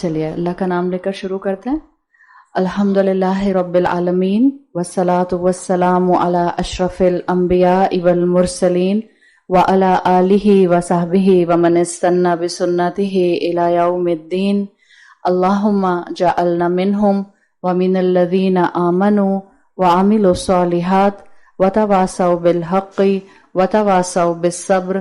چلیے اللہ کا نام لے کر شروع کرتے ہیں. الحمدللہ رب العالمین والصلاة والسلام علی اشرف الانبیاء والمرسلین وعلی آلہ وصحبہ ومن استنى بسنتہ الی یوم الدین. اللہم جعلنا منہم ومن الذین آمنوا وعملوا الصالحات وتواصوا بالحق وتواصوا بالصبر.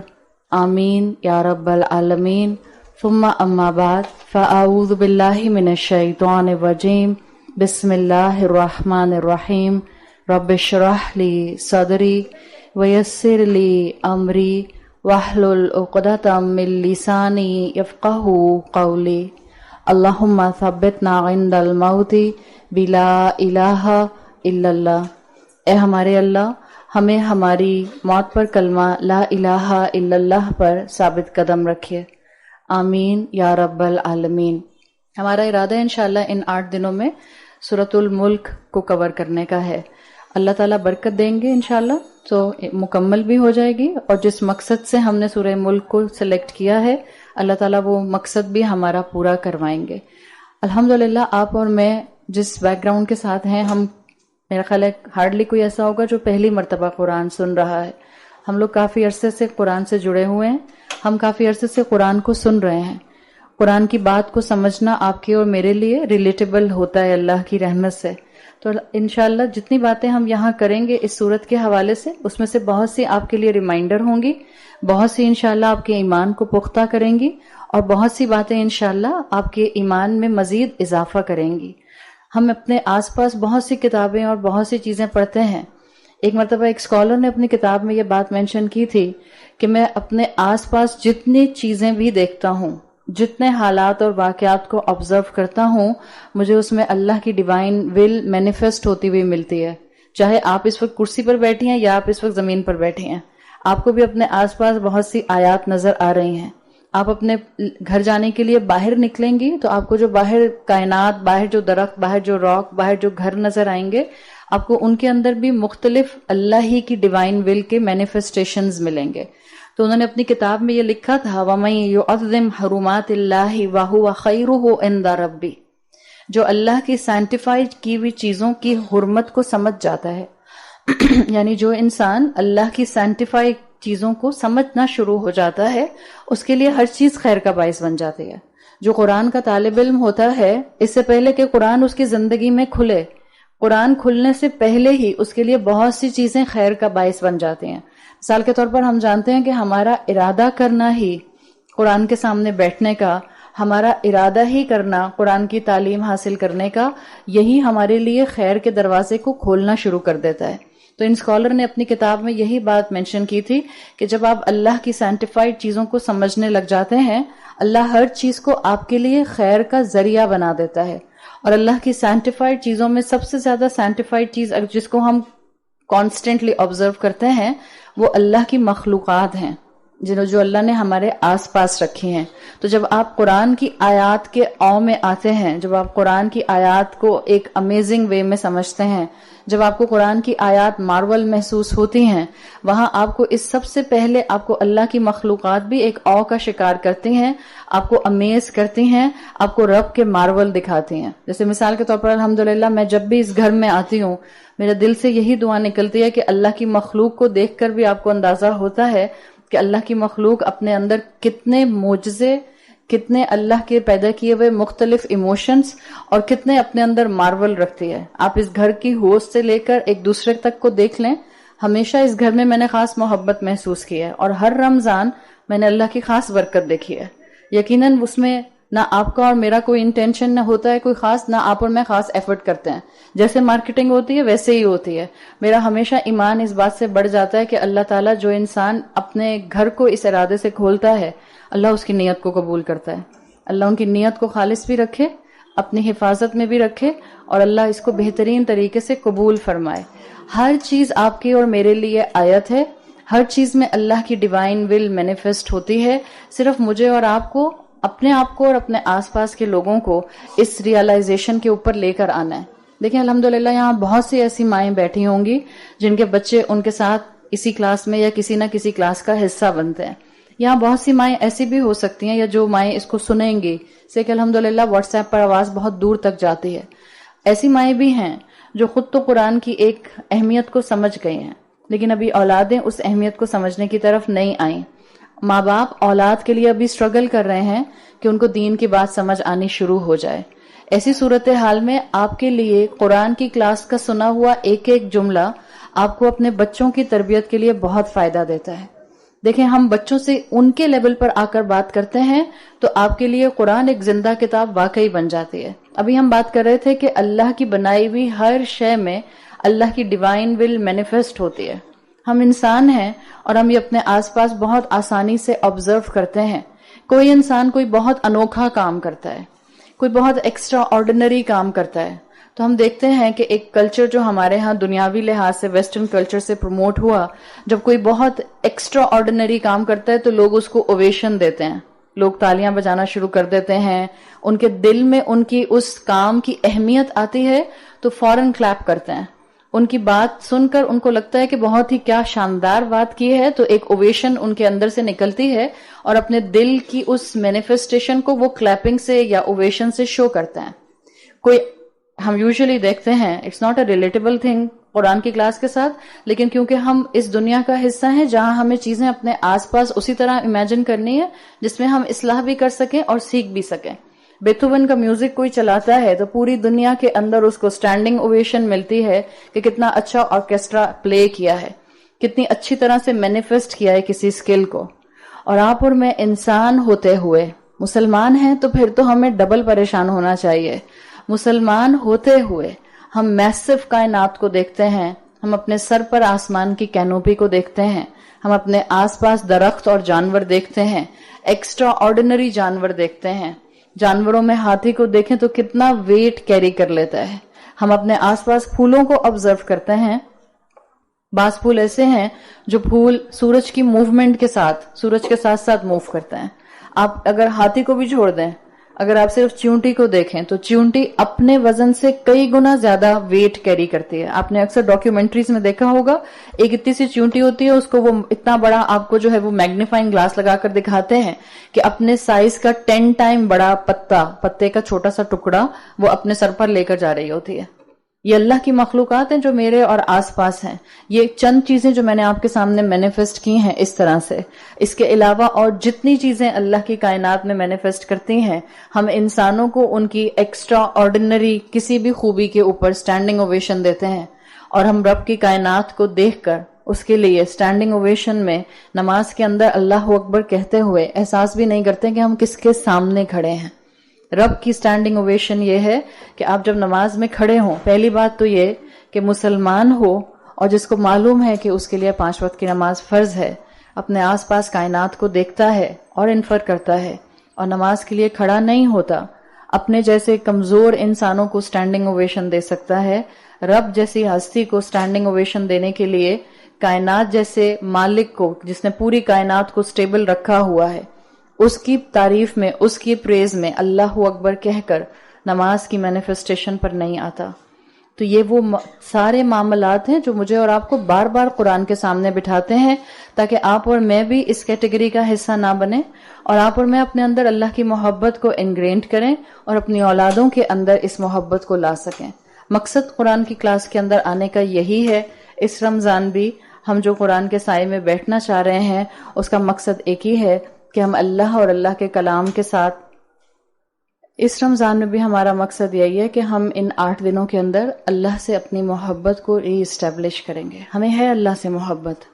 آمین یا رب العالمین. ثم اما بعد فاعوذ باللہ من الشیطان الرجیم. بسم اللہ الرحمن الرحیم. رب اشرح لی صدری ویسر لی امری واحلل عقدۃ من لسانی یفقہوا قولی. اللہم ثبتنا عند الموت بلا الہ الا اللہ. اے ہمارے اللہ، ہمیں ہماری موت پر کلمہ لا الہ الا اللہ پر ثابت قدم رکھیے. آمین یا رب العالمین. ہمارا ارادہ ہے انشاءاللہ ان 8 دنوں میں سورۃ الملک کو کور کرنے کا ہے. اللہ تعالیٰ برکت دیں گے انشاءاللہ تو مکمل بھی ہو جائے گی، اور جس مقصد سے ہم نے سورہ ملک کو سلیکٹ کیا ہے اللہ تعالیٰ وہ مقصد بھی ہمارا پورا کروائیں گے. الحمدللہ آپ اور میں جس بیک گراؤنڈ کے ساتھ ہیں، ہم میرا خیال ہے ہارڈلی کوئی ایسا ہوگا جو پہلی مرتبہ قرآن سن رہا ہے. ہم لوگ کافی عرصے سے قرآن سے جڑے ہوئے ہیں، ہم کافی عرصے سے قرآن کو سن رہے ہیں. قرآن کی بات کو سمجھنا آپ کے اور میرے لیے ریلیٹیبل ہوتا ہے اللہ کی رحمت سے. تو انشاءاللہ جتنی باتیں ہم یہاں کریں گے اس صورت کے حوالے سے، اس میں سے بہت سی آپ کے لیے ریمائنڈر ہوں گی، بہت سی انشاءاللہ آپ کے ایمان کو پختہ کریں گی، اور بہت سی باتیں انشاءاللہ آپ کے ایمان میں مزید اضافہ کریں گی. ہم اپنے آس پاس بہت سی کتابیں اور بہت سی چیزیں پڑھتے ہیں. ایک مرتبہ ایک اسکالر نے اپنی کتاب میں یہ بات مینشن کی تھی کہ میں اپنے آس پاس جتنی چیزیں بھی دیکھتا ہوں، جتنے حالات اور واقعات کو آبزرو کرتا ہوں، مجھے اس میں اللہ کی ڈیوائن ول مینیفیسٹ ہوتی ہوئی ملتی ہے. چاہے آپ اس وقت کرسی پر بیٹھی ہیں یا آپ اس وقت زمین پر بیٹھی ہیں، آپ کو بھی اپنے آس پاس بہت سی آیات نظر آ رہی ہیں. آپ اپنے گھر جانے کے لیے باہر نکلیں گی تو آپ کو جو باہر کائنات، باہر جو درخت، باہر جو راک، باہر جو گھر نظر آئیں گے، آپ کو ان کے اندر بھی مختلف اللہ ہی کی ڈیوائن ول کے مینیفیسٹیشنز ملیں گے. تو انہوں نے اپنی کتاب میں یہ لکھا تھا وَمَن يُعَظِّمْ حُرُمَاتِ اللَّهِ وَهُوَ خَيْرُهُ عِندَ رَبِّهِ. جو اللہ کی سینٹیفائڈ کی ہوئی چیزوں کی حرمت کو سمجھ جاتا ہے یعنی جو انسان اللہ کی سینٹیفائڈ چیزوں کو سمجھنا شروع ہو جاتا ہے، اس کے لیے ہر چیز خیر کا باعث بن جاتی ہے. جو قرآن کا طالب علم ہوتا ہے، اس سے پہلے کہ قرآن اس کی زندگی میں کھلے، قرآن کھلنے سے پہلے ہی اس کے لیے بہت سی چیزیں خیر کا باعث بن جاتی ہیں. مثال کے طور پر ہم جانتے ہیں کہ ہمارا ارادہ کرنا ہی قرآن کے سامنے بیٹھنے کا، ہمارا ارادہ ہی کرنا قرآن کی تعلیم حاصل کرنے کا، یہی ہمارے لیے خیر کے دروازے کو کھولنا شروع کر دیتا ہے. تو ان اسکالر نے اپنی کتاب میں یہی بات مینشن کی تھی کہ جب آپ اللہ کی سینٹیفائڈ چیزوں کو سمجھنے لگ جاتے ہیں، اللہ ہر چیز کو آپ کے لیے خیر کا ذریعہ بنا دیتا ہے. اور اللہ کی سینٹیفائڈ چیزوں میں سب سے زیادہ سینٹیفائڈ چیز جس کو ہم کانسٹنٹلی آبزرو کرتے ہیں وہ اللہ کی مخلوقات ہیں، جو اللہ نے ہمارے آس پاس رکھی ہیں. تو جب آپ قرآن کی آیات کے او میں آتے ہیں، جب آپ قرآن کی آیات کو ایک امیزنگ وے میں سمجھتے ہیں، جب آپ کو قرآن کی آیات مارول محسوس ہوتی ہیں، وہاں آپ کو اس سب سے پہلے آپ کو اللہ کی مخلوقات بھی ایک او کا شکار کرتی ہیں، آپ کو امیز کرتی ہیں، آپ کو رب کے مارول دکھاتی ہیں. جیسے مثال کے طور پر الحمدللہ میں جب بھی اس گھر میں آتی ہوں، میرے دل سے یہی دعا نکلتی ہے کہ اللہ کی مخلوق کو دیکھ کر بھی آپ کو اندازہ ہوتا ہے کہ اللہ کی مخلوق اپنے اندر کتنے معجزے، کتنے اللہ کے پیدا کیے ہوئے مختلف ایموشنز اور کتنے اپنے اندر مارول رکھتی ہے. آپ اس گھر کی ہوسٹ سے لے کر ایک دوسرے تک کو دیکھ لیں، ہمیشہ اس گھر میں میں نے خاص محبت محسوس کی ہے، اور ہر رمضان میں نے اللہ کی خاص برکت دیکھی ہے. یقیناً اس میں نہ آپ کا اور میرا کوئی انٹینشن نہ ہوتا ہے کوئی خاص، نہ آپ اور میں خاص ایفرٹ کرتے ہیں. جیسے مارکیٹنگ ہوتی ہے ویسے ہی ہوتی ہے. میرا ہمیشہ ایمان اس بات سے بڑھ جاتا ہے کہ اللہ تعالیٰ جو انسان اپنے گھر کو اس ارادے سے کھولتا ہے، اللہ اس کی نیت کو قبول کرتا ہے. اللہ ان کی نیت کو خالص بھی رکھے، اپنی حفاظت میں بھی رکھے، اور اللہ اس کو بہترین طریقے سے قبول فرمائے. ہر چیز آپ کی اور میرے لیے آیت ہے، ہر چیز میں اللہ کی ڈیوائن ول مینیفیسٹ ہوتی ہے. صرف مجھے اور آپ کو، اپنے آپ کو اور اپنے آس پاس کے لوگوں کو اس ریئلائزیشن کے اوپر لے کر آنا ہے. دیکھیں الحمدللہ یہاں بہت سی ایسی مائیں بیٹھی ہوں گی جن کے بچے ان کے ساتھ اسی کلاس میں یا کسی نہ کسی کلاس کا حصہ بنتے ہیں. یہاں بہت سی مائیں ایسی بھی ہو سکتی ہیں، یا جو مائیں اس کو سنیں گی سے کہ الحمدللہ واٹس ایپ پر آواز بہت دور تک جاتی ہے، ایسی مائیں بھی ہیں جو خود تو قرآن کی ایک اہمیت کو سمجھ گئی ہیں، لیکن ابھی اولادیں اس اہمیت کو سمجھنے کی طرف نہیں آئیں. ماں باپ اولاد کے لیے ابھی سٹرگل کر رہے ہیں کہ ان کو دین کی بات سمجھ آنی شروع ہو جائے. ایسی صورتحال میں آپ کے لیے قرآن کی کلاس کا سنا ہوا ایک ایک جملہ آپ کو اپنے بچوں کی تربیت کے لیے بہت فائدہ دیتا ہے. دیکھیں، ہم بچوں سے ان کے لیول پر آ کر بات کرتے ہیں تو آپ کے لیے قرآن ایک زندہ کتاب واقعی بن جاتی ہے. ابھی ہم بات کر رہے تھے کہ اللہ کی بنائی ہوئی ہر شے میں اللہ کی ڈیوائن ول مینیفیسٹ ہوتی ہے. ہم انسان ہیں اور ہم یہ اپنے آس پاس بہت آسانی سے آبزرو کرتے ہیں. کوئی انسان کوئی بہت انوکھا کام کرتا ہے، کوئی بہت ایکسٹرا آرڈینری کام کرتا ہے، تو ہم دیکھتے ہیں کہ ایک کلچر جو ہمارے ہاں دنیاوی لحاظ سے ویسٹرن کلچر سے پروموٹ ہوا، جب کوئی بہت ایکسٹرا آرڈینری کام کرتا ہے تو لوگ اس کو اوویشن دیتے ہیں، لوگ تالیاں بجانا شروع کر دیتے ہیں. ان کے دل میں ان کی اس کام کی اہمیت آتی ہے تو فوراً کلیپ کرتے ہیں. ان کی بات سن کر ان کو لگتا ہے کہ بہت ہی کیا شاندار بات کی ہے، تو ایک اوویشن ان کے اندر سے نکلتی ہے اور اپنے دل کی اس مینیفیسٹیشن کو وہ کلیپنگ سے یا اوویشن سے شو کرتے ہیں. کوئی ہم یوزلی دیکھتے ہیں، it's not a relatable thing Quran کی کلاس کے ساتھ، لیکن کیونکہ ہم اس دنیا کا حصہ ہیں جہاں ہمیں چیزیں اپنے آس پاس اسی طرح امیجن کرنی ہے جس میں ہم اصلاح بھی کر سکیں اور سیکھ بھی سکیں. بیتھوون کا میوزک کوئی چلاتا ہے تو پوری دنیا کے اندر اس کو سٹینڈنگ اوویشن ملتی ہے کہ کتنا اچھا آرکیسٹرا پلے کیا ہے، کتنی اچھی طرح سے مینیفیسٹ کیا ہے کسی اسکل کو. اور آپ اور میں انسان ہوتے ہوئے مسلمان ہیں تو پھر تو ہمیں ڈبل پریشان ہونا چاہیے. مسلمان ہوتے ہوئے ہم میسف کائنات کو دیکھتے ہیں، ہم اپنے سر پر آسمان کی کینوپی کو دیکھتے ہیں، ہم اپنے آس پاس درخت اور جانور دیکھتے ہیں، ایکسٹرا آرڈینری جانور دیکھتے ہیں. جانوروں میں ہاتھی کو دیکھیں تو کتنا ویٹ کیری کر لیتا ہے. ہم اپنے آس پاس پھولوں کو آبزرو کرتے ہیں. بعض پھول ایسے ہیں جو پھول سورج کی موومنٹ کے ساتھ، سورج کے ساتھ ساتھ موو کرتے ہیں. آپ اگر ہاتھی کو بھی چھوڑ دیں، اگر آپ صرف چیونٹی کو دیکھیں تو چیونٹی اپنے وزن سے کئی گنا زیادہ ویٹ کیری کرتی ہے. آپ نے اکثر ڈاکیومنٹریز میں دیکھا ہوگا، ایک اتنی سی چیونٹی ہوتی ہے، اس کو وہ اتنا بڑا آپ کو جو ہے وہ میگنیفائنگ گلاس لگا کر دکھاتے ہیں کہ اپنے سائز کا 10 ٹائم بڑا پتے کا چھوٹا سا ٹکڑا وہ اپنے سر پر لے کر جا رہی ہوتی ہے. یہ اللہ کی مخلوقات ہیں جو میرے اور آس پاس ہیں. یہ چند چیزیں جو میں نے آپ کے سامنے مینیفیسٹ کی ہیں اس طرح سے. اس کے علاوہ اور جتنی چیزیں اللہ کی کائنات میں مینیفیسٹ کرتی ہیں، ہم انسانوں کو ان کی ایکسٹرا آرڈینری کسی بھی خوبی کے اوپر سٹینڈنگ اوویشن دیتے ہیں، اور ہم رب کی کائنات کو دیکھ کر اس کے لیے سٹینڈنگ اوویشن میں نماز کے اندر اللہ اکبر کہتے ہوئے احساس بھی نہیں کرتے کہ ہم کس کے سامنے کھڑے ہیں. رب کی سٹینڈنگ اوویشن یہ ہے کہ آپ جب نماز میں کھڑے ہوں، پہلی بات تو یہ کہ مسلمان ہو اور جس کو معلوم ہے کہ اس کے لیے 5 وقت کی نماز فرض ہے، اپنے آس پاس کائنات کو دیکھتا ہے اور انفر کرتا ہے اور نماز کے لیے کھڑا نہیں ہوتا. اپنے جیسے کمزور انسانوں کو سٹینڈنگ اوویشن دے سکتا ہے. رب جیسی ہستی کو سٹینڈنگ اوویشن دینے کے لیے کائنات جیسے مالک کو، جس نے پوری کائنات کو سٹیبل رکھا ہوا ہے، اس کی تعریف میں، اس کی پریز میں اللہ اکبر کہہ کر نماز کی مینیفیسٹیشن پر نہیں آتا. تو یہ وہ سارے معاملات ہیں جو مجھے اور آپ کو بار بار قرآن کے سامنے بٹھاتے ہیں تاکہ آپ اور میں بھی اس کیٹیگری کا حصہ نہ بنیں، اور آپ اور میں اپنے اندر اللہ کی محبت کو انگرینڈ کریں اور اپنی اولادوں کے اندر اس محبت کو لا سکیں. مقصد قرآن کی کلاس کے اندر آنے کا یہی ہے. اس رمضان بھی ہم جو قرآن کے سائے میں بیٹھنا چاہ رہے ہیں، اس کا مقصد ایک ہی ہے کہ ہم اللہ اور اللہ کے کلام کے ساتھ، اس رمضان میں بھی ہمارا مقصد یہی ہے کہ ہم ان 8 دنوں کے اندر اللہ سے اپنی محبت کو ری اسٹیبلش کریں گے. ہمیں ہے اللہ سے محبت،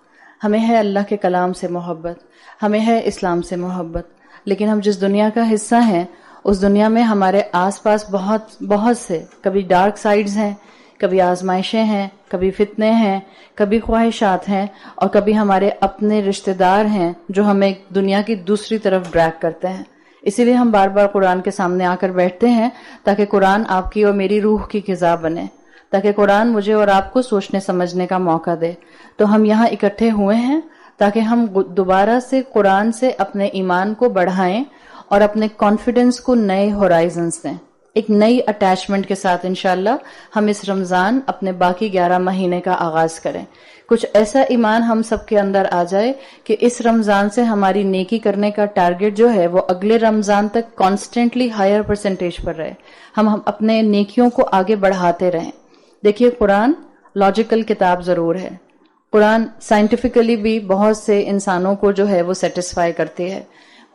ہمیں ہے اللہ کے کلام سے محبت، ہمیں ہے اسلام سے محبت، لیکن ہم جس دنیا کا حصہ ہیں اس دنیا میں ہمارے آس پاس بہت سے کبھی ڈارک سائیڈز ہیں، کبھی آزمائشیں ہیں، کبھی فتنے ہیں، کبھی خواہشات ہیں، اور کبھی ہمارے اپنے رشتہ دار ہیں جو ہمیں دنیا کی دوسری طرف ڈریگ کرتے ہیں. اسی لیے ہم بار بار قرآن کے سامنے آ کر بیٹھتے ہیں تاکہ قرآن آپ کی اور میری روح کی غذا بنے، تاکہ قرآن مجھے اور آپ کو سوچنے سمجھنے کا موقع دے. تو ہم یہاں اکٹھے ہوئے ہیں تاکہ ہم دوبارہ سے قرآن سے اپنے ایمان کو بڑھائیں اور اپنے کانفیڈنس کو نئے ہورائزنز دیں. ایک نئی اٹیچمنٹ کے ساتھ انشاءاللہ ہم اس رمضان اپنے باقی 11 مہینے کا آغاز کریں. کچھ ایسا ایمان ہم سب کے اندر آ جائے کہ اس رمضان سے ہماری نیکی کرنے کا ٹارگٹ جو ہے وہ اگلے رمضان تک کانسٹنٹلی ہائر پرسنٹیج پر رہے. ہم اپنے نیکیوں کو آگے بڑھاتے رہیں. دیکھیے قرآن لاجیکل کتاب ضرور ہے. قرآن سائنٹیفکلی بھی بہت سے انسانوں کو جو ہے وہ سیٹسفائی کرتی ہے.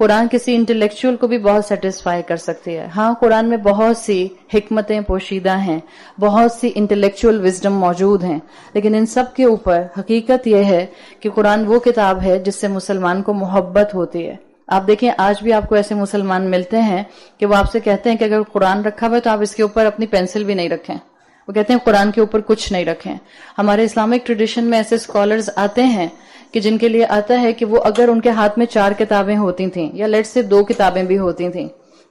قرآن کسی انٹلیکچوئل کو بھی بہت سیٹسفائی کر سکتی ہے. ہاں قرآن میں بہت سی حکمتیں پوشیدہ ہیں, بہت سی انٹلیکچوئل وزڈم موجود ہیں, لیکن ان سب کے اوپر حقیقت یہ ہے کہ قرآن وہ کتاب ہے جس سے مسلمان کو محبت ہوتی ہے. آپ دیکھیں آج بھی آپ کو ایسے مسلمان ملتے ہیں کہ وہ آپ سے کہتے ہیں کہ اگر قرآن رکھا ہوا ہے تو آپ اس کے اوپر اپنی پینسل بھی نہیں رکھیں. وہ کہتے ہیں قرآن کے اوپر کچھ نہیں رکھیں. ہمارے اسلامک ٹریڈیشن میں ایسے اسکالرز آتے ہیں کہ جن کے لیے آتا ہے کہ وہ اگر ان کے ہاتھ میں 4 کتابیں ہوتی تھیں یا لیٹ سے 2 کتابیں بھی ہوتی تھیں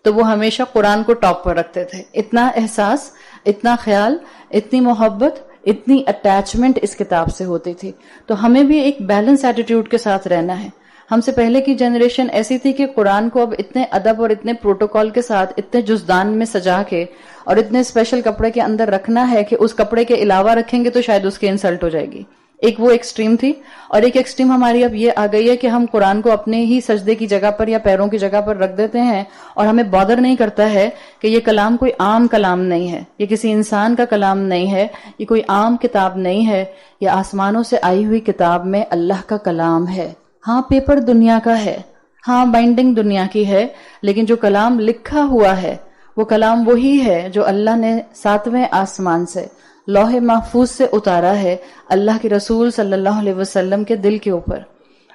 تو وہ ہمیشہ قرآن کو ٹاپ پر رکھتے تھے. اتنا احساس, اتنا خیال, اتنی محبت, اتنی اٹیچمنٹ اس کتاب سے ہوتی تھی. تو ہمیں بھی ایک بیلنس ایٹیٹیوڈ کے ساتھ رہنا ہے. ہم سے پہلے کی جنریشن ایسی تھی کہ قرآن کو اب اتنے ادب اور اتنے پروٹوکول کے ساتھ اتنے جزدان میں سجا کے اور اتنے اسپیشل کپڑے کے اندر رکھنا ہے کہ اس کپڑے کے علاوہ رکھیں گے تو شاید اس کی انسلٹ ہو جائے گی. ایک وہ ایکسٹریم تھی, اور ایک ایکسٹریم ہماری اب یہ آ گئی ہے کہ ہم قرآن کو اپنے ہی سجدے کی جگہ پر یا پیروں کی جگہ پر رکھ دیتے ہیں اور ہمیں بادر نہیں کرتا ہے کہ یہ کلام کوئی عام کلام نہیں ہے, یہ کسی انسان کا کلام نہیں ہے, یہ کوئی عام کتاب نہیں ہے, یہ آسمانوں سے آئی ہوئی کتاب میں اللہ کا کلام ہے. ہاں پیپر دنیا کا ہے, ہاں بائنڈنگ دنیا کی ہے, لیکن جو کلام لکھا ہوا ہے وہ کلام وہی ہے جو اللہ نے 7ویں آسمان سے لوح محفوظ سے اتارا ہے اللہ کے رسول صلی اللہ علیہ وسلم کے دل کے اوپر.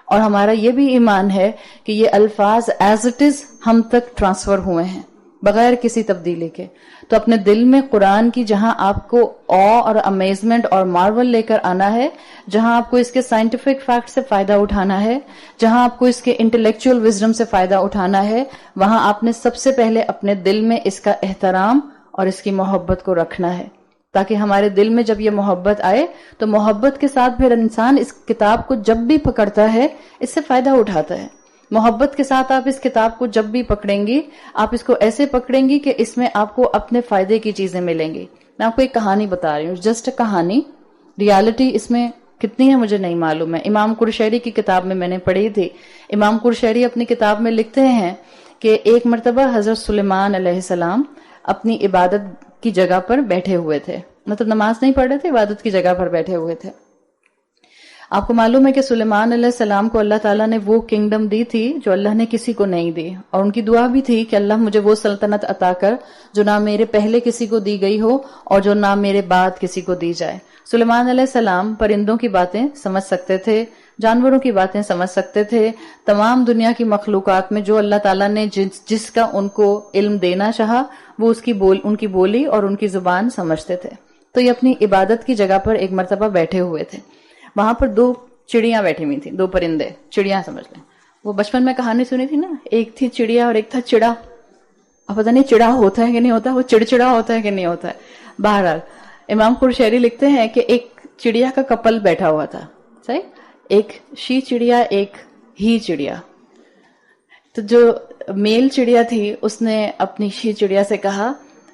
اور ہمارا یہ بھی ایمان ہے کہ یہ الفاظ ایز اٹ از ہم تک ٹرانسفر ہوئے ہیں بغیر کسی تبدیلی کے. تو اپنے دل میں قرآن کی جہاں آپ کو آ اور امیزمنٹ اور مارول لے کر آنا ہے, جہاں آپ کو اس کے سائنٹیفک فیکٹ سے فائدہ اٹھانا ہے, جہاں آپ کو اس کے انٹلیکچوئل وزڈم سے فائدہ اٹھانا ہے, وہاں آپ نے سب سے پہلے اپنے دل میں اس کا احترام اور اس کی محبت کو رکھنا ہے, تاکہ ہمارے دل میں جب یہ محبت آئے تو محبت کے ساتھ پھر انسان اس کتاب کو جب بھی پکڑتا ہے اس سے فائدہ اٹھاتا ہے. محبت کے ساتھ آپ اس کتاب کو جب بھی پکڑیں گی, آپ اس کو ایسے پکڑیں گی کہ اس میں آپ کو اپنے فائدے کی چیزیں ملیں گی. میں آپ کو ایک کہانی بتا رہی ہوں, جسٹ کہانی, ریالٹی اس میں کتنی ہے مجھے نہیں معلوم ہے. امام قرشیری کی کتاب میں نے پڑھی تھی. امام قرشیری اپنی کتاب میں لکھتے ہیں کہ ایک مرتبہ حضرت سلیمان علیہ السلام اپنی عبادت کی جگہ پر بیٹھے ہوئے تھے, مطلب نماز نہیں پڑھ رہے تھے, عبادت کی جگہ پر بیٹھے ہوئے تھے. آپ کو معلوم ہے کہ سلیمان علیہ السلام کو اللہ تعالیٰ نے وہ کنگڈم دی تھی جو اللہ نے کسی کو نہیں دی, اور ان کی دعا بھی تھی کہ اللہ مجھے وہ سلطنت عطا کر جو نہ میرے پہلے کسی کو دی گئی ہو اور جو نہ میرے بعد کسی کو دی جائے. سلیمان علیہ السلام پرندوں کی باتیں سمجھ سکتے تھے, جانوروں کی باتیں سمجھ سکتے تھے, تمام دنیا کی مخلوقات میں جو اللہ تعالیٰ نے جس کا ان کو علم دینا چاہا وہ ان کی بولی اور ان کی زبان سمجھتے تھے. تو یہ اپنی عبادت کی جگہ پر ایک مرتبہ بیٹھے ہوئے تھے. وہاں پر 2 چڑیاں بیٹھی ہوئی تھیں, 2 پرندے, چڑیاں سمجھ لیں. وہ بچپن میں کہانی سنی تھی نا, ایک تھی چڑیا اور ایک تھا چڑا. اب پتہ نہیں چڑا ہوتا ہے کہ نہیں ہوتا, وہ چڑچڑا ہوتا ہے کہ نہیں ہوتا ہے. بہرحال امام قرشیری لکھتے ہیں کہ ایک چڑیا کا کپل بیٹھا ہوا تھا, صحیح, ایک شی چڑیا ایک ہی چڑیا. تو جو میل چڑیا تھی اس نے اپنی شی چڑیا سے کہا,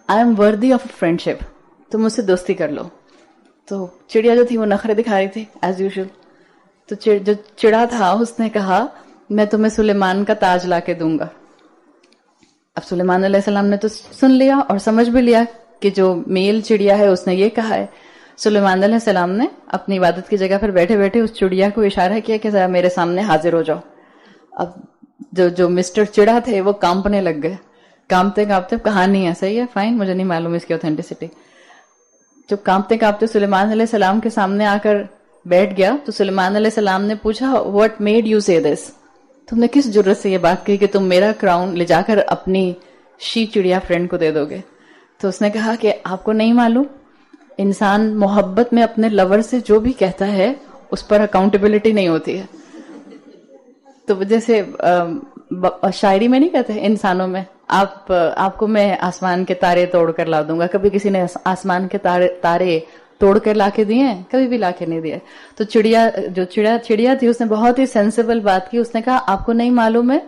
I am worthy of friendship, تم مجھ سے دوستی کر لو. تو چڑیا جو تھی وہ نخرے دکھا رہی تھی ایز یوزول. تو جو چڑا تھا اس نے کہا میں تمہیں سلیمان کا تاج لا کے دوں گا. اب سلیمان علیہ السلام نے تو سن لیا اور سمجھ بھی لیا کہ جو میل چڑیا ہے اس نے یہ کہا ہے. سلیمان علیہ السلام نے اپنی عبادت کی جگہ پر بیٹھے بیٹھے اس چڑیا کو اشارہ کیا کہ ذرا میرے سامنے حاضر ہو جاؤ. اب جو مسٹر چڑا تھے وہ کانپنے لگ گئے, کانپتے کانپتے, کہانی ہے صحیح ہے فائن, مجھے نہیں معلوم اس کی اوتھینٹسٹی. جو کانپتے کانپتے سلیمان علیہ السلام کے سامنے آ کر بیٹھ گیا تو سلیمان علیہ السلام نے پوچھا, واٹ میڈ یو سے دس, تم نے کس جرت سے یہ بات کہی کہ تم میرا کراؤن لے جا کر اپنی شی چڑیا فرینڈ کو دے دو گے. تو اس نے کہا کہ آپ کو نہیں معلوم, انسان محبت میں اپنے لور سے جو بھی کہتا ہے اس پر اکاؤنٹیبلٹی نہیں ہوتی ہے. تو جیسے شاعری میں نہیں کہتے انسانوں میں, آپ کو میں آسمان کے تارے توڑ کر لا دوں گا. کبھی کسی نے آسمان کے تارے توڑ کر لا کے دیے ہیں؟ کبھی بھی لا کے نہیں دیے. تو چڑیا تھی اس نے بہت ہی سینسیبل بات کی. اس نے کہا آپ کو نہیں معلوم ہے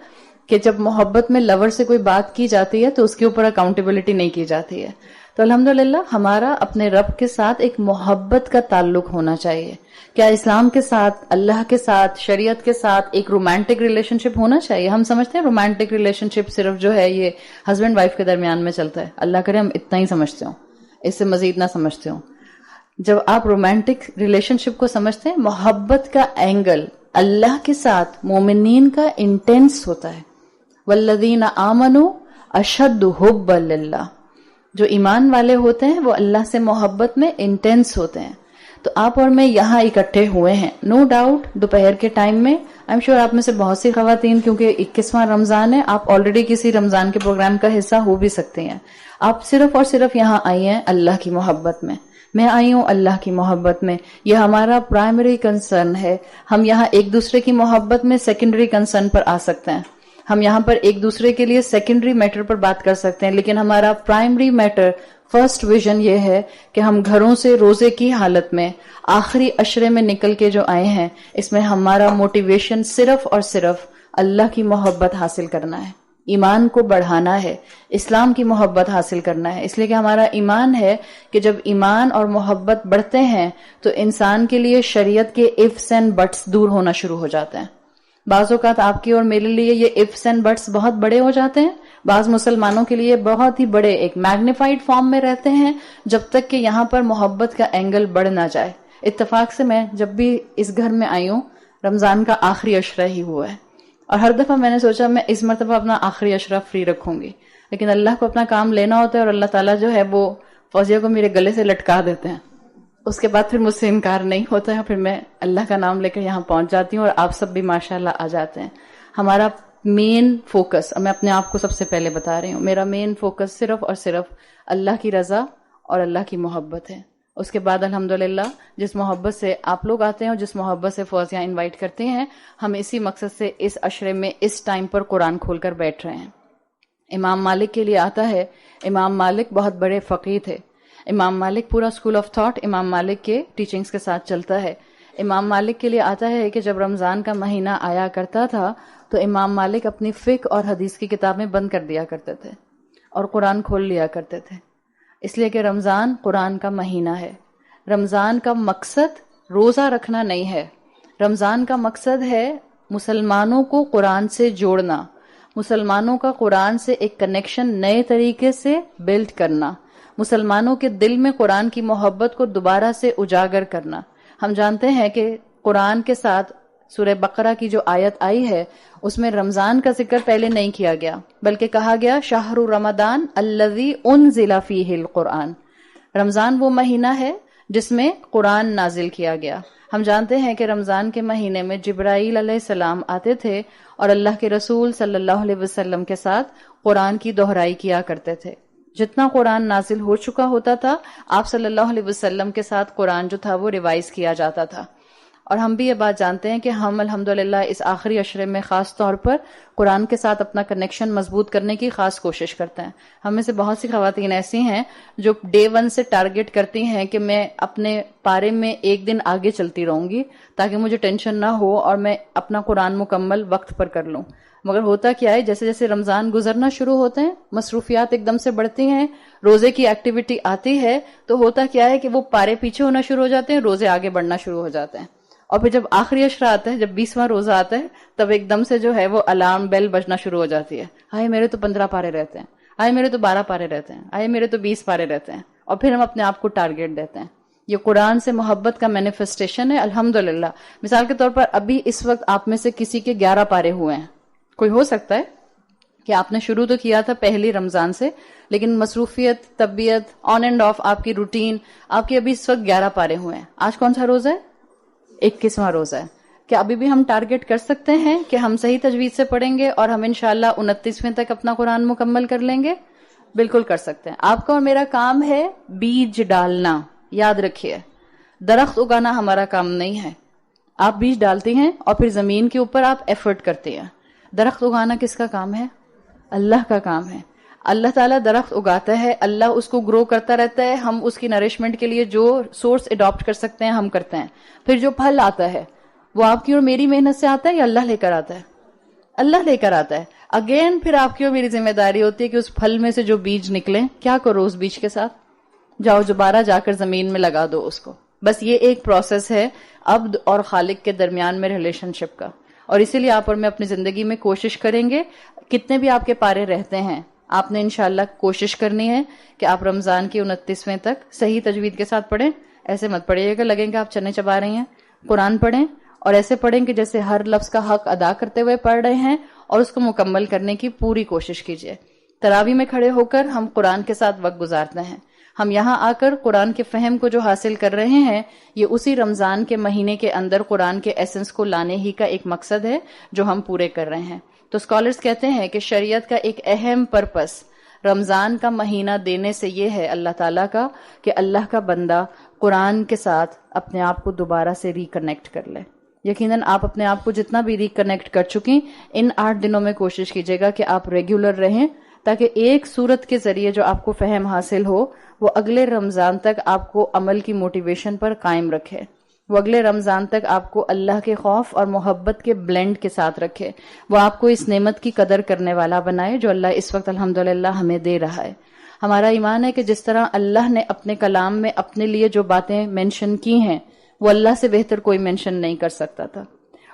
کہ جب محبت میں لور سے کوئی بات کی جاتی ہے تو اس کے اوپر اکاؤنٹیبلٹی نہیں کی جاتی ہے. تو الحمدللہ ہمارا اپنے رب کے ساتھ ایک محبت کا تعلق ہونا چاہیے. کیا اسلام کے ساتھ، اللہ کے ساتھ، شریعت کے ساتھ ایک رومانٹک ریلیشن شپ ہونا چاہیے؟ ہم سمجھتے ہیں رومانٹک ریلیشن شپ صرف جو ہے یہ ہسبینڈ وائف کے درمیان میں چلتا ہے. اللہ کرے ہم اتنا ہی سمجھتے ہوں، اس سے مزید نہ سمجھتے ہوں. جب آپ رومانٹک ریلیشن شپ کو سمجھتے ہیں، محبت کا اینگل اللہ کے ساتھ مومنین کا انٹینس ہوتا ہے. والذین آمنوا اشد حبا للہ، جو ایمان والے ہوتے ہیں وہ اللہ سے محبت میں انٹینس ہوتے ہیں. تو آپ اور میں یہاں اکٹھے ہوئے ہیں، نو ڈاؤٹ دوپہر کے ٹائم میں. آئی ایم شیور آپ میں سے بہت سی خواتین، کیونکہ 21واں رمضان ہے، آپ آلریڈی کسی رمضان کے پروگرام کا حصہ ہو بھی سکتے ہیں. آپ صرف اور صرف یہاں آئی ہیں اللہ کی محبت میں. میں آئی ہوں اللہ کی محبت میں. یہ ہمارا پرائمری کنسرن ہے. ہم یہاں ایک دوسرے کی محبت میں سیکنڈری کنسرن پر آ سکتے ہیں. ہم یہاں پر ایک دوسرے کے لیے سیکنڈری میٹر پر بات کر سکتے ہیں، لیکن ہمارا پرائمری میٹر، فرسٹ ویژن یہ ہے کہ ہم گھروں سے روزے کی حالت میں آخری عشرے میں نکل کے جو آئے ہیں، اس میں ہمارا موٹیویشن صرف اور صرف اللہ کی محبت حاصل کرنا ہے، ایمان کو بڑھانا ہے، اسلام کی محبت حاصل کرنا ہے. اس لیے کہ ہمارا ایمان ہے کہ جب ایمان اور محبت بڑھتے ہیں تو انسان کے لیے شریعت کے ifs and buts دور ہونا شروع ہو جاتے ہیں. بعض اوقات آپ کی اور میرے لیے یہ ifs and buts بہت بڑے ہو جاتے ہیں، بعض مسلمانوں کے لیے بہت ہی بڑے ایک میگنیفائڈ فارم میں رہتے ہیں، جب تک کہ یہاں پر محبت کا اینگل بڑھ نہ جائے. اتفاق سے میں جب بھی اس گھر میں آئی ہوں، رمضان کا آخری عشرہ ہی ہوا ہے، اور ہر دفعہ میں نے سوچا میں اس مرتبہ اپنا آخری عشرہ فری رکھوں گی، لیکن اللہ کو اپنا کام لینا ہوتا ہے اور اللہ تعالیٰ جو ہے وہ فوزیہ کو میرے گلے سے لٹکا دیتے ہیں. اس کے بعد پھر مجھ سے انکار نہیں ہوتا ہے، پھر میں اللہ کا نام لے کر یہاں پہنچ جاتی ہوں اور آپ سب بھی ماشاءاللہ آ جاتے ہیں. ہمارا مین فوکس، میں اپنے آپ کو سب سے پہلے بتا رہی ہوں، میرا مین فوکس صرف اور صرف اللہ کی رضا اور اللہ کی محبت ہے. اس کے بعد الحمدللہ جس محبت سے آپ لوگ آتے ہیں اور جس محبت سے فوزیہ انوائٹ کرتے ہیں، ہم اسی مقصد سے اس عشرے میں اس ٹائم پر قرآن کھول کر بیٹھ رہے ہیں. امام مالک کے لیے آتا ہے، امام مالک بہت بڑے فقیہ تھے. امام مالک پورا اسکول آف تھاٹ امام مالک کے ٹیچنگز کے ساتھ چلتا ہے. امام مالک کے لیے آتا ہے کہ جب رمضان کا مہینہ آیا کرتا تھا تو امام مالک اپنی فقہ اور حدیث کی کتابیں بند کر دیا کرتے تھے اور قرآن کھول لیا کرتے تھے، اس لیے کہ رمضان قرآن کا مہینہ ہے. رمضان کا مقصد روزہ رکھنا نہیں ہے، رمضان کا مقصد ہے مسلمانوں کو قرآن سے جوڑنا، مسلمانوں کا قرآن سے ایک کنیکشن نئے طریقے سے بلڈ کرنا، مسلمانوں کے دل میں قرآن کی محبت کو دوبارہ سے اجاگر کرنا. ہم جانتے ہیں کہ قرآن کے ساتھ سورہ بقرہ کی جو آیت آئی ہے اس میں رمضان کا ذکر پہلے نہیں کیا گیا، بلکہ کہا گیا شہر رمضان الذی انزل فیہ القرآن. رمضان وہ مہینہ ہے جس میں قرآن نازل کیا گیا. ہم جانتے ہیں کہ رمضان کے مہینے میں جبرائیل علیہ السلام آتے تھے اور اللہ کے رسول صلی اللہ علیہ وسلم کے ساتھ قرآن کی دہرائی کیا کرتے تھے. جتنا قرآن نازل ہو چکا ہوتا تھا، آپ صلی اللہ علیہ وسلم کے ساتھ قرآن جو تھا وہ ریوائز کیا جاتا تھا. اور ہم بھی یہ بات جانتے ہیں کہ ہم الحمدللہ اس آخری عشرے میں خاص طور پر قرآن کے ساتھ اپنا کنیکشن مضبوط کرنے کی خاص کوشش کرتے ہیں. ہم میں سے بہت سی خواتین ایسی ہیں جو ڈے 1 سے ٹارگٹ کرتی ہیں کہ میں اپنے پارے میں ایک دن آگے چلتی رہوں گی تاکہ مجھے ٹینشن نہ ہو اور میں اپنا قرآن مکمل وقت پر کر لوں. مگر ہوتا کیا ہے، جیسے جیسے رمضان گزرنا شروع ہوتے ہیں مصروفیات ایک دم سے بڑھتی ہیں، روزے کی ایکٹیویٹی آتی ہے، تو ہوتا کیا ہے کہ وہ پارے پیچھے ہونا شروع ہو جاتے ہیں، روزے آگے بڑھنا شروع ہو جاتے ہیں. اور پھر جب آخری عشرہ آتا ہے، جب 20واں روزہ آتا ہے، تب ایک دم سے جو ہے وہ الارم بیل بجنا شروع ہو جاتی ہے. ہائے میرے تو 15 پارے رہتے ہیں، ہائے میرے تو 12 پارے رہتے ہیں، ہائے میرے تو 20 پارے رہتے ہیں. اور پھر ہم اپنے آپ کو ٹارگٹ دیتے ہیں. یہ قرآن سے محبت کا مینیفیسٹیشن ہے الحمدللہ. مثال کے طور پر ابھی اس وقت آپ میں سے کسی کے 11 پارے ہوئے ہیں. کوئی ہو سکتا ہے کہ آپ نے شروع تو کیا تھا پہلی رمضان سے، لیکن مصروفیت، طبیعت، آن اینڈ آف آپ کی روٹین، آپ کے ابھی اس وقت 11 پارے ہوئے ہیں. آج کون سا روزہ ہے؟ 21واں روزہ ہے. کیا ابھی بھی ہم ٹارگٹ کر سکتے ہیں کہ ہم صحیح تجوید سے پڑھیں گے اور ہم انشاءاللہ 29ویں تک اپنا قرآن مکمل کر لیں گے؟ بالکل کر سکتے ہیں. آپ کا اور میرا کام ہے بیج ڈالنا. یاد رکھیے، درخت اگانا ہمارا کام نہیں ہے. آپ بیج ڈالتی ہیں اور پھر زمین کے اوپر آپ ایفرٹ کرتے ہیں. درخت اگانا کس کا کام ہے؟ اللہ کا کام ہے. اللہ تعالیٰ درخت اگاتا ہے، اللہ اس کو گرو کرتا رہتا ہے. ہم اس کی نرشمنٹ کے لیے جو سورس اڈاپٹ کر سکتے ہیں ہم کرتے ہیں. پھر جو پھل آتا ہے وہ آپ کی اور میری محنت سے آتا ہے یا اللہ لے کر آتا ہے؟ اللہ لے کر آتا ہے. اگین پھر آپ کی اور میری ذمہ داری ہوتی ہے کہ اس پھل میں سے جو بیج نکلیں کیا کرو اس بیج کے ساتھ؟ جاؤ دوبارہ جا کر زمین میں لگا دو اس کو. بس یہ ایک پروسیس ہے عبد اور خالق کے درمیان میں ریلیشن شپ کا. اور اسی لیے آپ اور میں اپنی زندگی میں کوشش کریں گے, کتنے بھی آپ کے پارے رہتے ہیں آپ نے انشاءاللہ کوشش کرنی ہے کہ آپ رمضان کی 29ویں تک صحیح تجوید کے ساتھ پڑھیں. ایسے مت پڑھیے گا لگیں گے آپ چنے چبا رہی ہیں. قرآن پڑھیں اور ایسے پڑھیں کہ جیسے ہر لفظ کا حق ادا کرتے ہوئے پڑھ رہے ہیں, اور اس کو مکمل کرنے کی پوری کوشش کیجیے. تراویح میں کھڑے ہو کر ہم قرآن کے ساتھ وقت گزارتے ہیں. ہم یہاں آ کر قرآن کے فہم کو جو حاصل کر رہے ہیں یہ اسی رمضان کے مہینے کے اندر قرآن کے ایسنس کو لانے ہی کا ایک مقصد ہے جو ہم پورے کر رہے ہیں. تو اسکالرز کہتے ہیں کہ شریعت کا ایک اہم پرپس رمضان کا مہینہ دینے سے یہ ہے اللہ تعالیٰ کا کہ اللہ کا بندہ قرآن کے ساتھ اپنے آپ کو دوبارہ سے ریکنیکٹ کر لے. یقیناً آپ اپنے آپ کو جتنا بھی ریکنیکٹ کر چکی, ان 8 دنوں میں کوشش کیجیے گا کہ آپ ریگولر رہیں تاکہ ایک صورت کے ذریعے جو آپ کو فہم حاصل ہو وہ اگلے رمضان تک آپ کو عمل کی موٹیویشن پر قائم رکھے, وہ اگلے رمضان تک آپ کو اللہ کے خوف اور محبت کے بلینڈ کے ساتھ رکھے, وہ آپ کو اس نعمت کی قدر کرنے والا بنائے جو اللہ اس وقت الحمدللہ ہمیں دے رہا ہے. ہمارا ایمان ہے کہ جس طرح اللہ نے اپنے کلام میں اپنے لیے جو باتیں مینشن کی ہیں وہ اللہ سے بہتر کوئی مینشن نہیں کر سکتا تھا,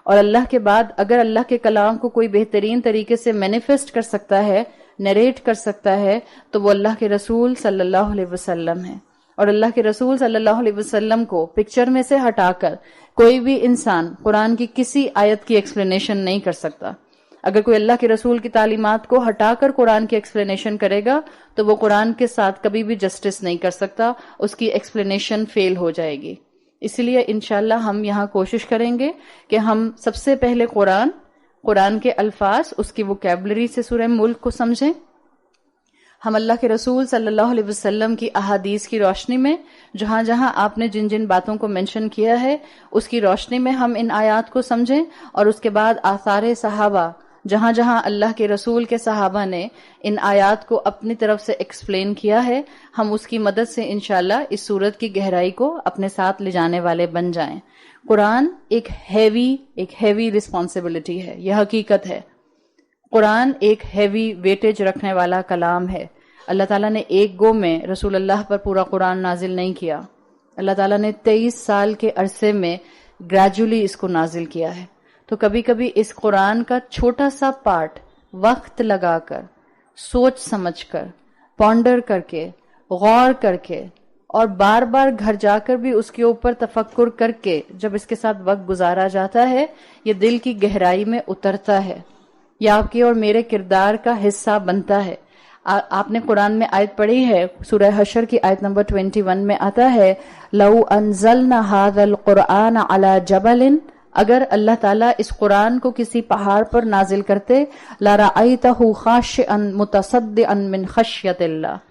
اور اللہ کے بعد اگر اللہ کے کلام کو کوئی بہترین طریقے سے مینیفیسٹ کر سکتا ہے, نریٹ کر سکتا ہے, تو وہ اللہ کے رسول صلی اللہ علیہ وسلم ہے. اور اللہ کے رسول صلی اللہ علیہ وسلم کو پکچر میں سے ہٹا کر کوئی بھی انسان قرآن کی کسی آیت کی ایکسپلینیشن نہیں کر سکتا. اگر کوئی اللہ کے رسول کی تعلیمات کو ہٹا کر قرآن کی ایکسپلینیشن کرے گا تو وہ قرآن کے ساتھ کبھی بھی جسٹس نہیں کر سکتا, اس کی ایکسپلینیشن فیل ہو جائے گی. اس لیے انشاءاللہ ہم یہاں کوشش کریں گے کہ ہم سب سے پہلے قرآن کے الفاظ, اس کی ووکیبلری سے سورہ ملک کو سمجھیں. ہم اللہ کے رسول صلی اللہ علیہ وسلم کی احادیث کی روشنی میں جہاں جہاں آپ نے جن جن باتوں کو منشن کیا ہے اس کی روشنی میں ہم ان آیات کو سمجھیں, اور اس کے بعد آثار صحابہ جہاں جہاں اللہ کے رسول کے صحابہ نے ان آیات کو اپنی طرف سے ایکسپلین کیا ہے ہم اس کی مدد سے انشاءاللہ اس صورت کی گہرائی کو اپنے ساتھ لے جانے والے بن جائیں. قرآن ایک ہیوی رسپانسبلٹی ہے, یہ حقیقت ہے. قرآن ایک ہیوی ویٹیج رکھنے والا کلام ہے. اللہ تعالیٰ نے ایک گو میں رسول اللہ پر پورا قرآن نازل نہیں کیا. اللہ تعالیٰ نے 23 سال کے عرصے میں گریجولی اس کو نازل کیا ہے. تو کبھی کبھی اس قرآن کا چھوٹا سا پارٹ وقت لگا کر, سوچ سمجھ کر, پونڈر کر کے, غور کر کے, اور بار بار گھر جا کر بھی اس کے اوپر تفکر کر کے جب اس کے ساتھ وقت گزارا جاتا ہے یہ دل کی گہرائی میں اترتا ہے, یہ آپ کے اور میرے کردار کا حصہ بنتا ہے. آپ نے قرآن میں آیت پڑھی ہے, سورہ حشر کی آیت نمبر 21 میں آتا ہے لَوْ أَنزَلْنَا هَذَا الْقُرْآنَ عَلَى جَبَلٍ, اگر اللہ تعالیٰ اس قرآن کو کسی پہاڑ پر نازل کرتے لَرَأَيْتَهُ خَاشِعًا مُتَصَدِّعًا مِّنْ خَشْيَةِ اللَّهِ,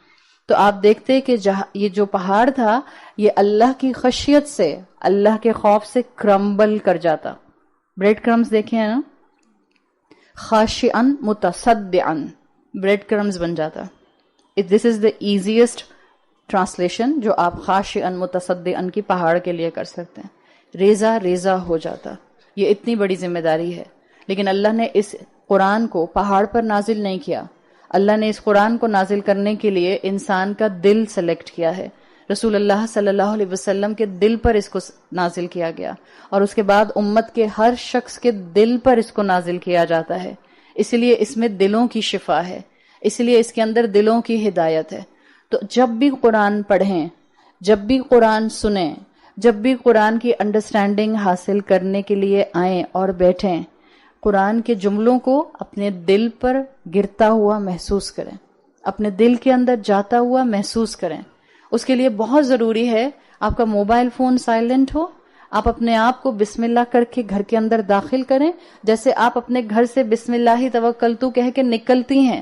تو آپ دیکھتے کہ یہ جو پہاڑ تھا یہ اللہ کی خشیت سے, اللہ کے خوف سے کرمبل کر جاتا. بریڈ کرمز دیکھیں نا, خاشعًا متصدعًا, بریڈ کرمز بن جاتا. دس از دا ایزیسٹ ٹرانسلیشن جو آپ خاشعًا متصدعًا کی پہاڑ کے لیے کر سکتے ہیں. ریزہ ریزہ ہو جاتا. یہ اتنی بڑی ذمہ داری ہے, لیکن اللہ نے اس قرآن کو پہاڑ پر نازل نہیں کیا. اللہ نے اس قرآن کو نازل کرنے کے لیے انسان کا دل سلیکٹ کیا ہے. رسول اللہ صلی اللہ علیہ وسلم کے دل پر اس کو نازل کیا گیا, اور اس کے بعد امت کے ہر شخص کے دل پر اس کو نازل کیا جاتا ہے. اس لیے اس میں دلوں کی شفا ہے, اس لیے اس کے اندر دلوں کی ہدایت ہے. تو جب بھی قرآن پڑھیں, جب بھی قرآن سنیں, جب بھی قرآن کی انڈرسٹینڈنگ حاصل کرنے کے لیے آئیں اور بیٹھیں, قرآن کے جملوں کو اپنے دل پر گرتا ہوا محسوس کریں, اپنے دل کے اندر جاتا ہوا محسوس کریں. اس کے لیے بہت ضروری ہے آپ کا موبائل فون سائلنٹ ہو, آپ اپنے آپ کو بسم اللہ کر کے گھر کے اندر داخل کریں, جیسے آپ اپنے گھر سے بسم اللہ توکلتو کہہ کے نکلتی ہیں.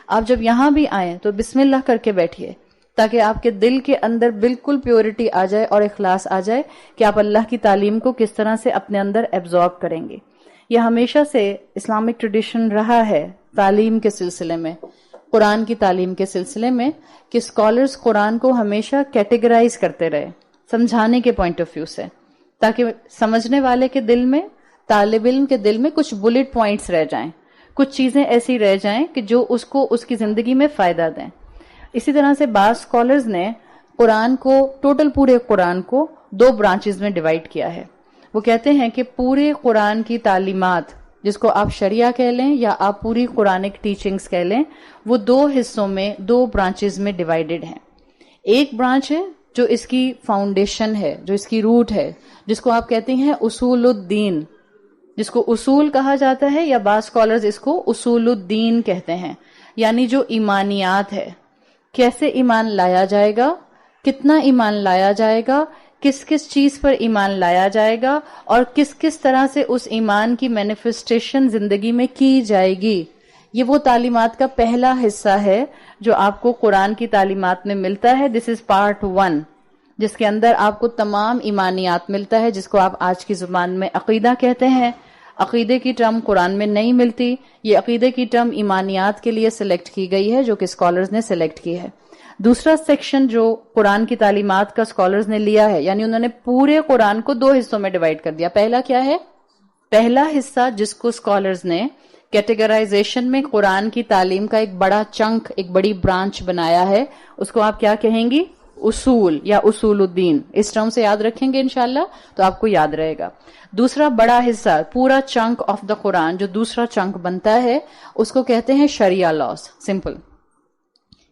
آپ جب یہاں بھی آئیں تو بسم اللہ کر کے بیٹھیے, تاکہ آپ کے دل کے اندر بالکل پیورٹی آ جائے اور اخلاص آ جائے کہ آپ اللہ کی تعلیم کو کس طرح سے اپنے اندر ایبزارب کریں گے. یہ ہمیشہ سے اسلامک ٹریڈیشن رہا ہے تعلیم کے سلسلے میں, قرآن کی تعلیم کے سلسلے میں, کہ اسکالرز قرآن کو ہمیشہ کیٹیگرائز کرتے رہے سمجھانے کے پوائنٹ آف ویو سے, تاکہ سمجھنے والے کے دل میں, طالب علم کے دل میں کچھ بلٹ پوائنٹس رہ جائیں. کچھ چیزیں ایسی رہ جائیں کہ جو اس کو اس کی زندگی میں فائدہ دیں. اسی طرح سے بعض اسکالرز نے قرآن کو ٹوٹل پورے قرآن کو 2 برانچز میں ڈیوائڈ کیا ہے. وہ کہتے ہیں کہ پورے قرآن کی تعلیمات جس کو آپ شریعہ کہہ لیں یا آپ پوری قرآنک ٹیچنگز کہہ لیں وہ 2 حصوں میں 2 برانچز میں ڈیوائیڈڈ ہیں. ایک برانچ ہے جو اس کی فاؤنڈیشن ہے, جو اس کی روٹ ہے, جس کو آپ کہتے ہیں اصول الدین, جس کو اصول کہا جاتا ہے یا بعض اسکالرز اس کو اصول الدین کہتے ہیں, یعنی جو ایمانیات ہے. کیسے ایمان لایا جائے گا, کتنا ایمان لایا جائے گا, کس کس چیز پر ایمان لایا جائے گا, اور کس کس طرح سے اس ایمان کی مینیفیسٹیشن زندگی میں کی جائے گی. یہ وہ تعلیمات کا پہلا حصہ ہے جو آپ کو قرآن کی تعلیمات میں ملتا ہے. دس از پارٹ 1 جس کے اندر آپ کو تمام ایمانیات ملتا ہے, جس کو آپ آج کی زبان میں عقیدہ کہتے ہیں. عقیدے کی ٹرم قرآن میں نہیں ملتی, یہ عقیدے کی ٹرم ایمانیات کے لیے سلیکٹ کی گئی ہے جو کہ اسکالرز نے سلیکٹ کی ہے. دوسرا سیکشن جو قرآن کی تعلیمات کا اسکالرز نے لیا ہے, یعنی انہوں نے پورے قرآن کو 2 حصوں میں ڈیوائیڈ کر دیا. پہلا کیا ہے؟ پہلا حصہ جس کو اسکالرز نے کیٹیگرائزیشن میں قرآن کی تعلیم کا ایک بڑا چنک, ایک بڑی برانچ بنایا ہے, اس کو آپ کیا کہیں گی؟ اصول یا اصول الدین. اس ٹرم سے یاد رکھیں گے انشاءاللہ تو آپ کو یاد رہے گا. دوسرا بڑا حصہ, پورا چنک آف دا قرآن, جو دوسرا چنک بنتا ہے اس کو کہتے ہیں شریعہ لاز. سمپل,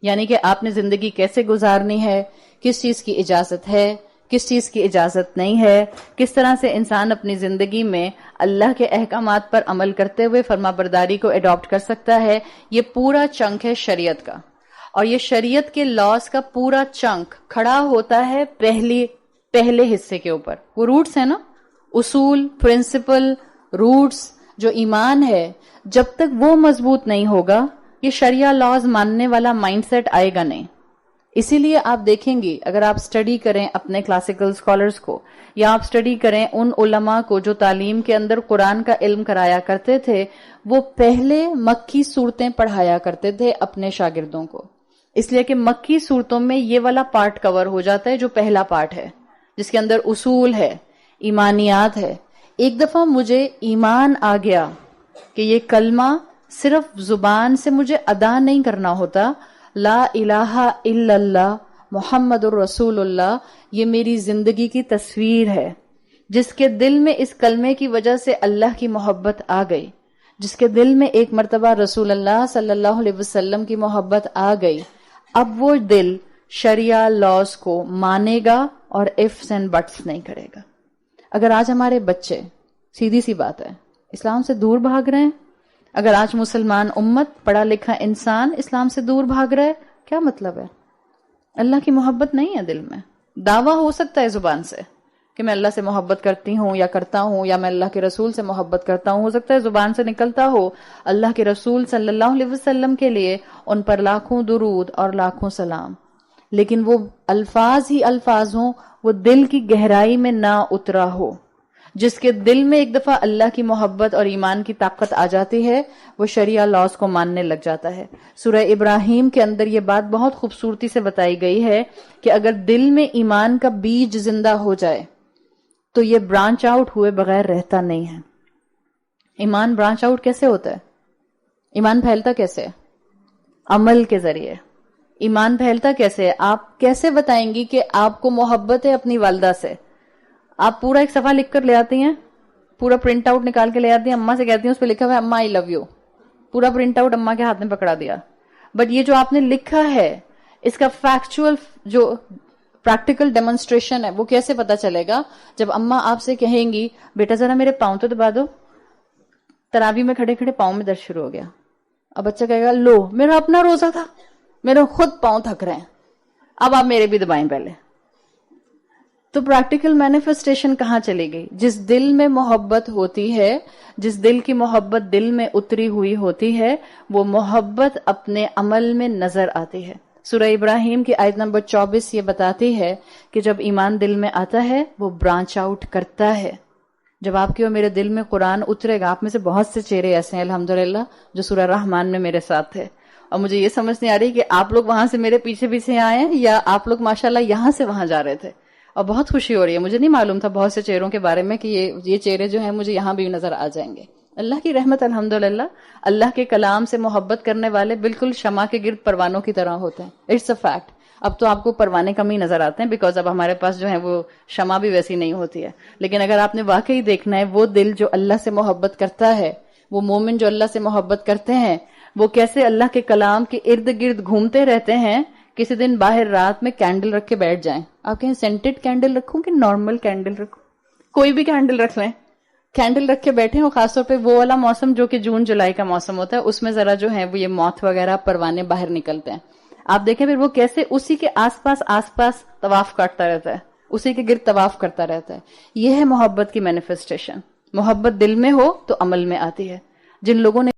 یعنی کہ آپ نے زندگی کیسے گزارنی ہے, کس چیز کی اجازت ہے, کس چیز کی اجازت نہیں ہے, کس طرح سے انسان اپنی زندگی میں اللہ کے احکامات پر عمل کرتے ہوئے فرما برداری کو اڈاپٹ کر سکتا ہے. یہ پورا چنک ہے شریعت کا, اور یہ شریعت کے لاز کا پورا چنک کھڑا ہوتا ہے پہلے حصے کے اوپر. وہ روٹس ہیں نا, اصول, پرنسپل, روٹس, جو ایمان ہے, جب تک وہ مضبوط نہیں ہوگا یہ شریعہ لاز ماننے والا مائنڈ سیٹ آئے گا نہیں. اسی لیے آپ دیکھیں گی اگر آپ سٹڈی کریں اپنے کلاسیکل اسکالرز کو, یا آپ سٹڈی کریں ان علماء کو جو تعلیم کے اندر قرآن کا علم کرایا کرتے تھے, وہ پہلے مکی صورتیں پڑھایا کرتے تھے اپنے شاگردوں کو, اس لیے کہ مکی صورتوں میں یہ والا پارٹ کور ہو جاتا ہے جو پہلا پارٹ ہے, جس کے اندر اصول ہے, ایمانیات ہے. ایک دفعہ مجھے ایمان آ گیا کہ یہ کلمہ صرف زبان سے مجھے ادا نہیں کرنا ہوتا, لا الہ الا اللہ محمد الرسول اللہ, یہ میری زندگی کی تصویر ہے. جس کے دل میں اس کلمے کی وجہ سے اللہ کی محبت آ گئی, جس کے دل میں ایک مرتبہ رسول اللہ صلی اللہ علیہ وسلم کی محبت آ گئی, اب وہ دل شریعہ لاز کو مانے گا اور ifs and buts نہیں کرے گا. اگر آج ہمارے بچے, سیدھی سی بات ہے, اسلام سے دور بھاگ رہے ہیں, اگر آج مسلمان امت, پڑھا لکھا انسان اسلام سے دور بھاگ رہا ہے, کیا مطلب ہے؟ اللہ کی محبت نہیں ہے دل میں. دعویٰ ہو سکتا ہے زبان سے کہ میں اللہ سے محبت کرتی ہوں یا کرتا ہوں, یا میں اللہ کے رسول سے محبت کرتا ہوں, ہو سکتا ہے زبان سے نکلتا ہو اللہ کے رسول صلی اللہ علیہ وسلم کے لیے ان پر لاکھوں درود اور لاکھوں سلام, لیکن وہ الفاظ ہی الفاظ ہوں, وہ دل کی گہرائی میں نہ اترا ہو. جس کے دل میں ایک دفعہ اللہ کی محبت اور ایمان کی طاقت آ جاتی ہے, وہ شریعہ لاز کو ماننے لگ جاتا ہے. سورہ ابراہیم کے اندر یہ بات بہت خوبصورتی سے بتائی گئی ہے کہ اگر دل میں ایمان کا بیج زندہ ہو جائے تو یہ برانچ آؤٹ ہوئے بغیر رہتا نہیں ہے. ایمان برانچ آؤٹ کیسے ہوتا ہے؟ ایمان پھیلتا کیسے؟ عمل کے ذریعے. ایمان پھیلتا کیسے؟ آپ کیسے بتائیں گی کہ آپ کو محبت ہے اپنی والدہ سے؟ آپ پورا ایک صفحہ لکھ کر لے آتی ہیں, پورا پرنٹ آؤٹ نکال کے لے آتی ہیں, اماں سے کہتی ہیں اس پہ لکھا ہوا ہے اماں آئی لو یو, پورا پرنٹ آؤٹ اماں کے ہاتھ میں پکڑا دیا. بٹ یہ جو آپ نے لکھا ہے اس کا فیکچوئل جو پریکٹیکل ڈیمونسٹریشن ہے وہ کیسے پتا چلے گا؟ جب اماں آپ سے کہیں گی بیٹا ذرا میرے پاؤں تو دبا دو, تراوی میں کھڑے کھڑے پاؤں میں درد شروع ہو گیا, اب بچہ کہے گا لو میرا اپنا روزہ تھا, میرے خود پاؤں تھک رہے ہیں, اب آپ میرے بھی دبائیں پہلے. تو پریکٹیکل مینیفیسٹیشن کہاں چلی گئی؟ جس دل میں محبت ہوتی ہے, جس دل کی محبت دل میں اتری ہوئی ہوتی ہے, وہ محبت اپنے عمل میں نظر آتی ہے. سورہ ابراہیم کی آیت نمبر 24 یہ بتاتی ہے کہ جب ایمان دل میں آتا ہے وہ برانچ آؤٹ کرتا ہے. جب آپ کے اور میرے دل میں قرآن اترے گا, آپ میں سے بہت سے چہرے ایسے ہیں الحمدللہ جو سورہ رحمان میں میرے ساتھ تھے, اور مجھے یہ سمجھ نہیں آ رہی کہ آپ لوگ وہاں سے میرے پیچھے پیچھے آئے ہیں یا آپ لوگ ماشاءاللہ یہاں سے وہاں جا رہے تھے, اور بہت خوشی ہو رہی ہے. مجھے نہیں معلوم تھا بہت سے چہروں کے بارے میں کہ یہ چہرے جو ہیں مجھے یہاں بھی نظر آ جائیں گے. اللہ کی رحمت الحمدللہ، اللہ کے کلام سے محبت کرنے والے بالکل شمع کے گرد پروانوں کی طرح ہوتے ہیں. It's a fact. اب تو آپ کو پروانے کم ہی نظر آتے ہیں بیکاز اب ہمارے پاس جو ہے وہ شمع بھی ویسی نہیں ہوتی ہے. لیکن اگر آپ نے واقعی دیکھنا ہے وہ دل جو اللہ سے محبت کرتا ہے، وہ مومن جو اللہ سے محبت کرتے ہیں، وہ کیسے اللہ کے کلام کے ارد گرد گھومتے رہتے ہیں. کسی دن باہر رات میں کینڈل رکھ کے بیٹھ جائیں. آپ کہیں سینٹڈ کینڈل رکھوں کہ نارمل کینڈل رکھوں؟ کوئی بھی کینڈل رکھ لیں، کینڈل رکھ کے بیٹھے ہوں. خاص طور پہ وہ والا موسم جو کہ جون جولائی کا موسم ہوتا ہے، اس میں ذرا جو ہے وہ یہ موت وغیرہ پروانے باہر نکلتے ہیں. آپ دیکھیں پھر وہ کیسے اسی کے آس پاس طواف کاٹتا رہتا ہے، اسی کے گرد طواف کرتا رہتا ہے. یہ ہے محبت کی مینیفیسٹیشن. محبت دل میں ہو تو عمل میں آتی ہے. جن لوگوں نے